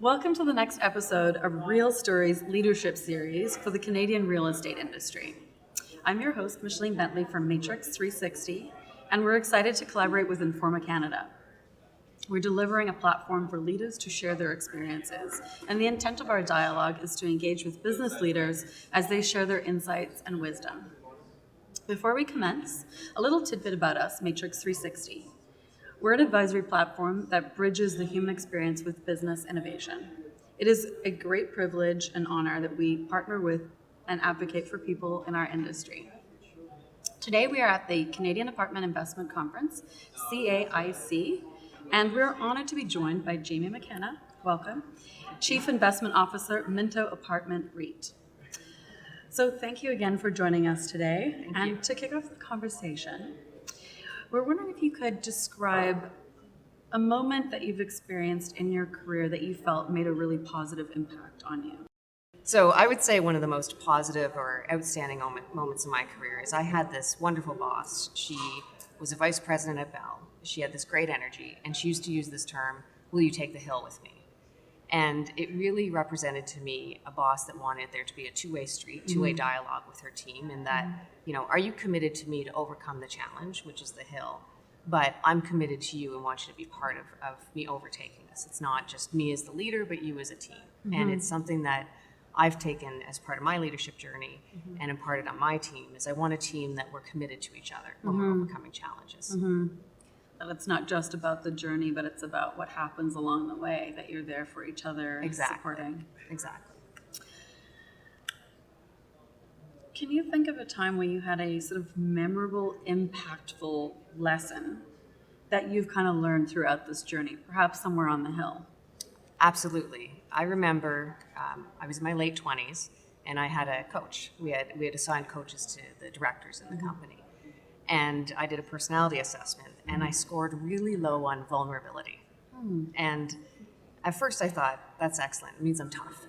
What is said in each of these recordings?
Welcome to the next episode of Real Stories Leadership Series for the Canadian real estate industry. I'm your host, Micheline Bentley from Matrix360, and we're excited to collaborate with Informa Canada. We're delivering a platform for leaders to share their experiences, and the intent of our dialogue is to engage with business leaders as they share their insights and wisdom. Before we commence, a little tidbit about us, Matrix360. We're an advisory platform that bridges the human experience with business innovation. It is a great privilege and honor that we partner with and advocate for people in our industry. Today we are at the Canadian Apartment Investment Conference, CAIC, and we're honored to be joined by Jaime McKenna, welcome, Chief Investment Officer, Minto Apartment REIT. So thank you again for joining us today. Thank you. To kick off the conversation, we're wondering if you could describe a moment that you've experienced in your career that you felt made a really positive impact on you. So I would say one of the most positive or outstanding moments in my career is I had this wonderful boss. She was a vice president at Bell. She had this great energy, and she used to use this term, "Will you take the hill with me?" And it really represented to me a boss that wanted there to be a two-way street, two-way dialogue with her team, and that, are you committed to me to overcome the challenge, which is the hill, but I'm committed to you and want you to be part of me overtaking this. It's not just me as the leader, but you as a team. And it's something that I've taken as part of my leadership journey and imparted on my team is I want a team that we're committed to each other when we're overcoming challenges. That it's not just about the journey, but it's about what happens along the way, that you're there for each other and supporting. Exactly. Can you think of a time when you had a sort of memorable, impactful lesson that you've kind of learned throughout this journey, perhaps somewhere on the hill? Absolutely. I remember I was in my late 20s and I had a coach. We had assigned coaches to the directors in the company. And I did a personality assessment and I scored really low on vulnerability. And at first I thought, that's excellent. It means I'm tough.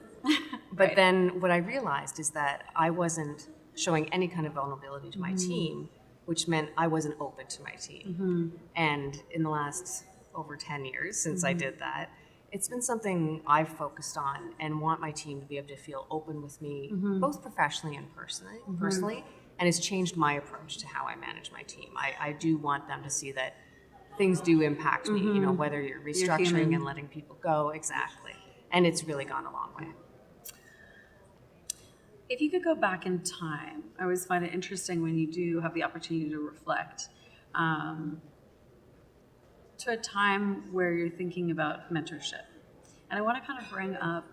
But then what I realized is that I wasn't showing any kind of vulnerability to my team, which meant I wasn't open to my team. And in the last over 10 years since I did that, it's been something I've focused on and want my team to be able to feel open with me, both professionally and personally, and it's changed my approach to how I manage my team. I do want them to see that things do impact me, whether you're restructuring and letting people go, exactly. And it's really gone a long way. If you could go back in time, I always find it interesting when you do have the opportunity to reflect to a time where you're thinking about mentorship. And I want to kind of bring up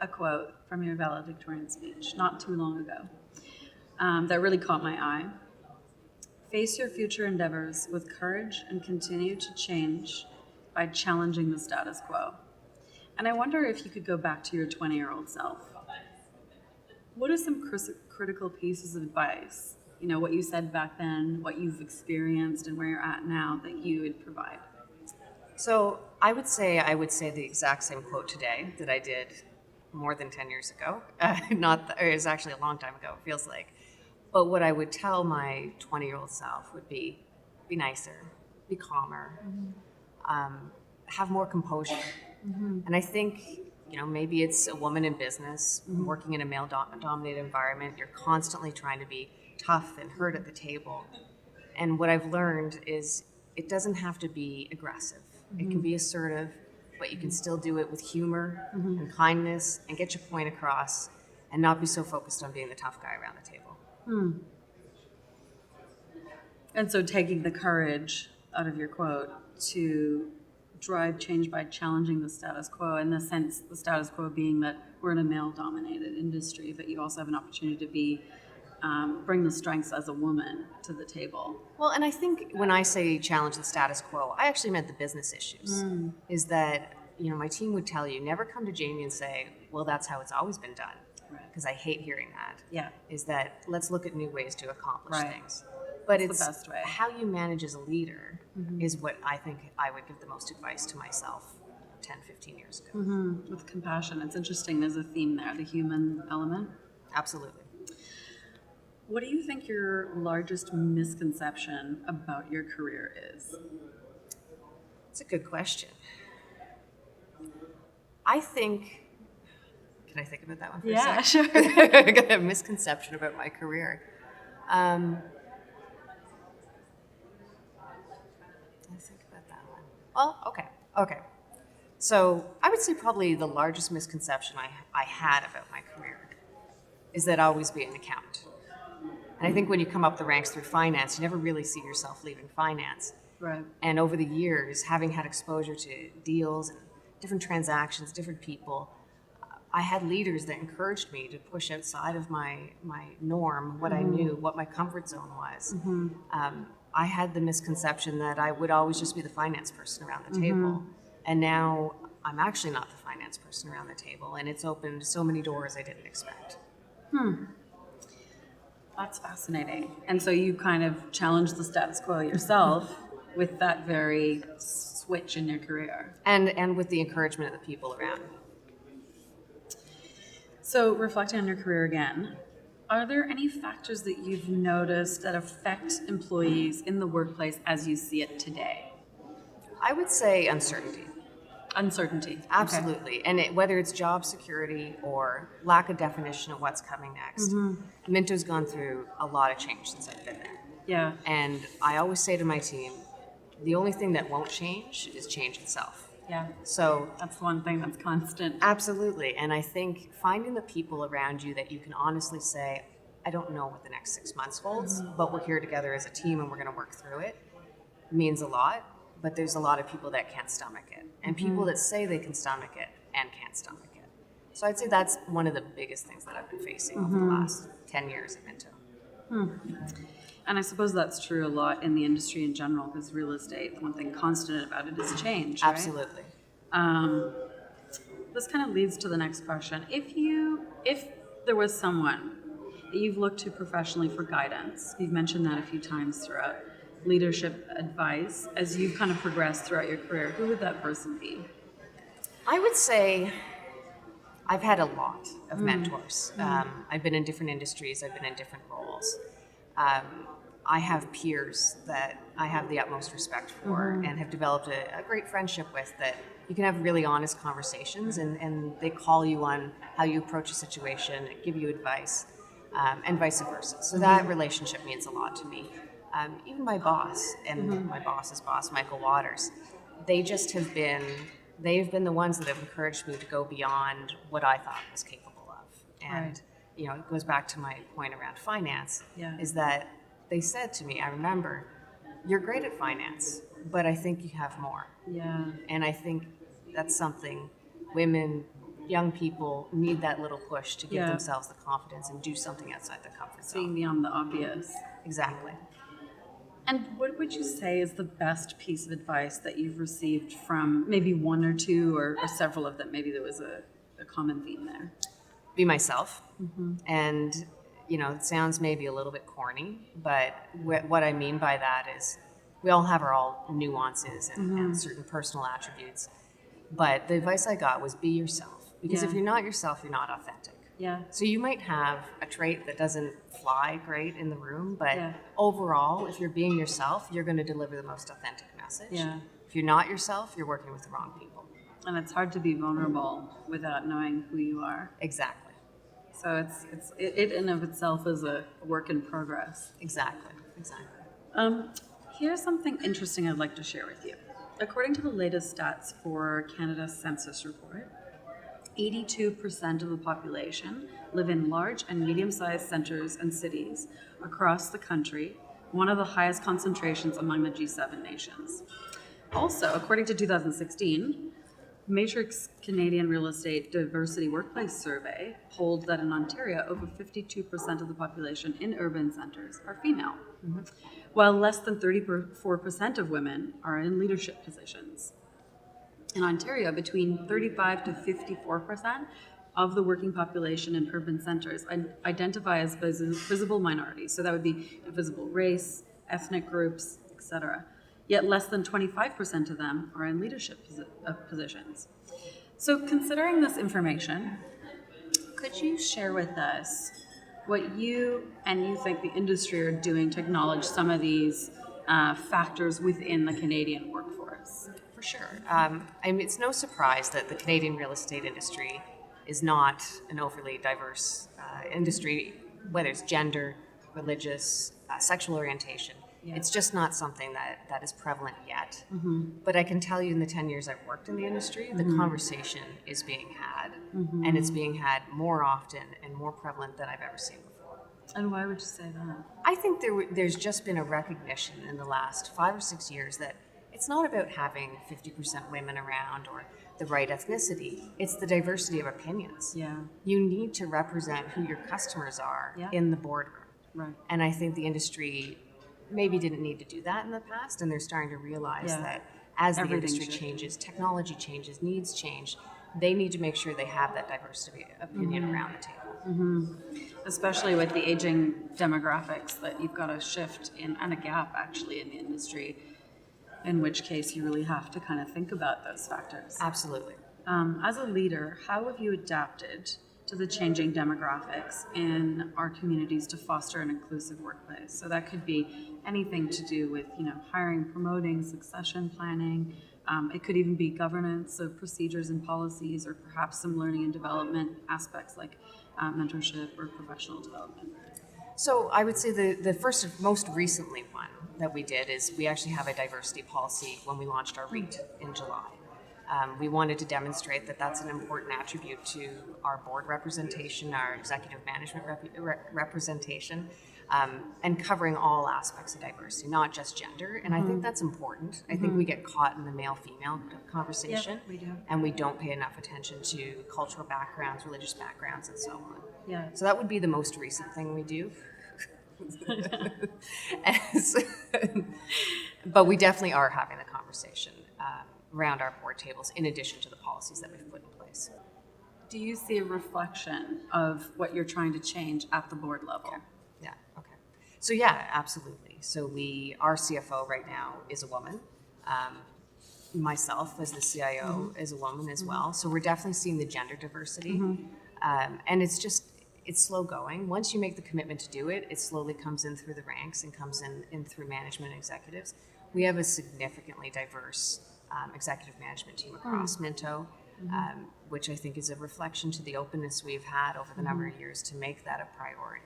a quote from your valedictorian speech not too long ago that really caught my eye. Face your future endeavors with courage and continue to change by challenging the status quo. And I wonder if you could go back to your 20-year-old self. What are some critical pieces of advice, what you said back then, what you've experienced, and where you're at now that you would provide? So I would say the exact same quote today that I did more than 10 years ago. It was actually a long time ago, it feels like. But what I would tell my 20-year-old self would be nicer, be calmer, have more composure. And I think, maybe it's a woman in business, working in a male-dominated environment. You're constantly trying to be tough and heard at the table. And what I've learned is it doesn't have to be aggressive. It can be assertive, but you can still do it with humor and kindness and get your point across and not be so focused on being the tough guy around the table. And so taking the courage out of your quote to drive change by challenging the status quo, in the sense the status quo being that we're in a male-dominated industry, but you also have an opportunity to be bring the strengths as a woman to the table. Well, and I think when I say challenge the status quo, I actually meant the business issues. Is that, my team would tell you, never come to Jaime and say, well, that's how it's always been done. Because I hate hearing that. Yeah. Is that let's look at new ways to accomplish things. But it's the best way. How you manage as a leader is what I think I would give the most advice to myself 10, 15 years ago. With compassion. It's interesting, there's a theme there, the human element. Absolutely. What do you think your largest misconception about your career is? It's a good question. I think, can I think about that one for Yeah, a sec? sure. I got a misconception about my career. I think about that one. Well, okay. So I would say probably the largest misconception I had about my career is that I'll always be an accountant. And I think when you come up the ranks through finance, you never really see yourself leaving finance. Right. And over the years, having had exposure to deals and different transactions, different people, I had leaders that encouraged me to push outside of my norm, what I knew, what my comfort zone was. I had the misconception that I would always just be the finance person around the table. And now I'm actually not the finance person around the table, and it's opened so many doors I didn't expect. That's fascinating. And so you kind of challenged the status quo yourself with that very switch in your career. And with the encouragement of the people around me. So reflecting on your career again, are there any factors that you've noticed that affect employees in the workplace as you see it today? I would say uncertainty. Uncertainty. Absolutely. And whether it's job security or lack of definition of what's coming next. Minto's gone through a lot of change since I've been there. Yeah. And I always say to my team, the only thing that won't change is change itself. Yeah. So That's the one thing that's constant. absolutely. And I think finding the people around you that you can honestly say, I don't know what the next 6 months holds, but we're here together as a team and we're going to work through it, means a lot. But there's a lot of people that can't stomach it, and people that say they can stomach it and can't stomach it. So I'd say that's one of the biggest things that I've been facing over the last 10 years at Minto. And I suppose that's true a lot in the industry in general, because real estate, the one thing constant about it is change, right? Absolutely. This kind of leads to the next question. If there was someone that you've looked to professionally for guidance, you've mentioned that a few times throughout, leadership advice, as you've kind of progressed throughout your career, who would that person be? I would say I've had a lot of mentors. I've been in different industries. I've been in different roles. I have peers that I have the utmost respect for and have developed a great friendship with, that you can have really honest conversations, and they call you on how you approach a situation, give you advice, and vice versa. So that relationship means a lot to me. Even my boss and my boss's boss, Michael Waters, they've been the ones that have encouraged me to go beyond what I thought I was capable of. And, you know, it goes back to my point around finance, is that they said to me, I remember, you're great at finance, but I think you have more. Yeah. And I think that's something women, young people need, that little push to give themselves the confidence and do something outside their comfort zone. Seeing beyond the obvious. Exactly. And what would you say is the best piece of advice that you've received from maybe one or two or several of them? Maybe there was a common theme there. Be myself. And, you know, it sounds maybe a little bit corny, but what I mean by that is we all have our all nuances and certain personal attributes. But the advice I got was be yourself. Because if you're not yourself, you're not authentic. Yeah. So you might have a trait that doesn't fly great in the room, but overall, if you're being yourself, you're going to deliver the most authentic message. Yeah. If you're not yourself, you're working with the wrong people. And it's hard to be vulnerable without knowing who you are. Exactly. So it in of itself is a work in progress. Exactly. Here's something interesting I'd like to share with you. According to the latest stats for Canada's census report, 82% of the population live in large and medium-sized centers and cities across the country, one of the highest concentrations among the G7 nations. Also, according to 2016, Matrix Canadian Real Estate Diversity Workplace Survey polled that in Ontario, over 52% of the population in urban centers are female, while less than 34% of women are in leadership positions. In Ontario, between 35 to 54% of the working population in urban centers identify as visible minorities. So that would be visible race, ethnic groups, etc. Yet less than 25% of them are in leadership positions. So considering this information, could you share with us what you think the industry are doing to acknowledge some of these factors within the Canadian workforce? For sure. I mean, it's no surprise that the Canadian real estate industry is not an overly diverse industry, whether it's gender, religious, sexual orientation. Yeah. It's just not something that is prevalent yet. But I can tell you in the 10 years I've worked in the industry, the conversation is being had, and it's being had more often and more prevalent than I've ever seen before. And why would you say that? I think there's just been a recognition in the last 5 or 6 years that it's not about having 50% women around or the right ethnicity. It's the diversity of opinions. Yeah. You need to represent who your customers are Yeah. in the boardroom. Right. And I think the industry maybe didn't need to do that in the past, and they're starting to realize Yeah. that as the Everything industry should. changes, technology changes, needs change, they need to make sure they have that diversity of opinion around the table. Especially with the aging demographics that you've got a shift in and a gap actually in the industry, in which case you really have to kind of think about those factors. Absolutely. As a leader, how have you adapted to the changing demographics in our communities to foster an inclusive workplace? So that could be anything to do with, hiring, promoting, succession planning. It could even be governance of procedures and policies, or perhaps some learning and development aspects like mentorship or professional development. So I would say the first, most recently one that we did is we actually have a diversity policy when we launched our REIT in July. We wanted to demonstrate that that's an important attribute to our board representation, our executive management representation, and covering all aspects of diversity, not just gender. And I think that's important. I think we get caught in the male-female conversation, we do. and we don't pay enough attention to cultural backgrounds, religious backgrounds, and so on. Yeah. So that would be the most recent thing we do. But we definitely are having the conversation around our board tables in addition to the policies that we've put in place. Do you see a reflection of what you're trying to change at the board level? Yeah, okay. So yeah, absolutely. So our CFO right now is a woman. Myself as the CIO is a woman as well. So we're definitely seeing the gender diversity. And it's slow going. Once you make the commitment to do it, it slowly comes in through the ranks and comes in through management and executives. We have a significantly diverse executive management team across Minto, which I think is a reflection to the openness we've had over the number of years to make that a priority.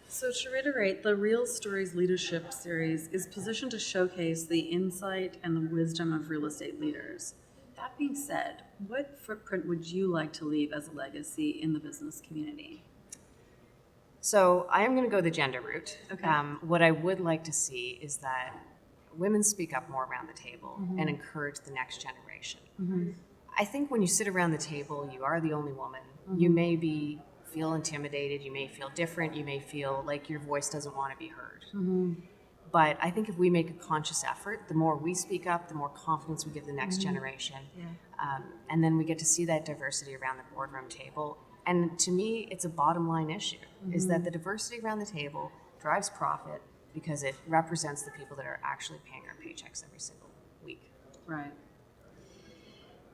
So to reiterate, the Real Stories Leadership Series is positioned to showcase the insight and the wisdom of real estate leaders. That being said, what footprint would you like to leave as a legacy in the business community? So I am going to go the gender route. Okay. What I would like to see is that women speak up more around the table and encourage the next generation. I think when you sit around the table, you are the only woman. You may feel intimidated, you may feel different, you may feel like your voice doesn't want to be heard. But I think if we make a conscious effort, the more we speak up, the more confidence we give the next generation. And then we get to see that diversity around the boardroom table. And to me, it's a bottom line issue, is that the diversity around the table drives profit because it represents the people that are actually paying our paychecks every single week. Right.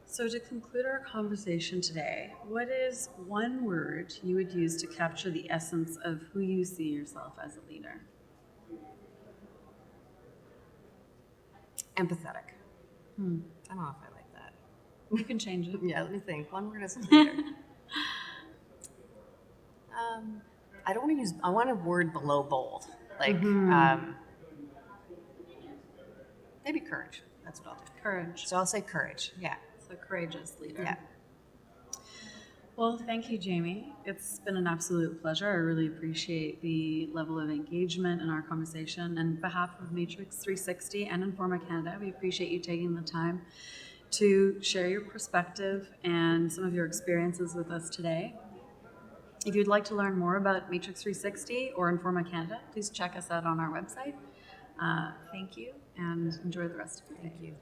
So to conclude our conversation today, what is one word you would use to capture the essence of who you see yourself as a leader? Empathetic. I don't know if I like that. You can change it. Yeah, let me think. One word as a leader. I want a word below bold. Like, maybe courage. That's what I'll do. Courage. So I'll say courage. Yeah. So courageous leader. Yeah. Well, thank you, Jaime. It's been an absolute pleasure. I really appreciate the level of engagement in our conversation. And on behalf of Matrix360 and Informa Canada, we appreciate you taking the time to share your perspective and some of your experiences with us today. If you'd like to learn more about Matrix360 or Informa Canada, please check us out on our website. Thank you and enjoy the rest of your day. Thank you.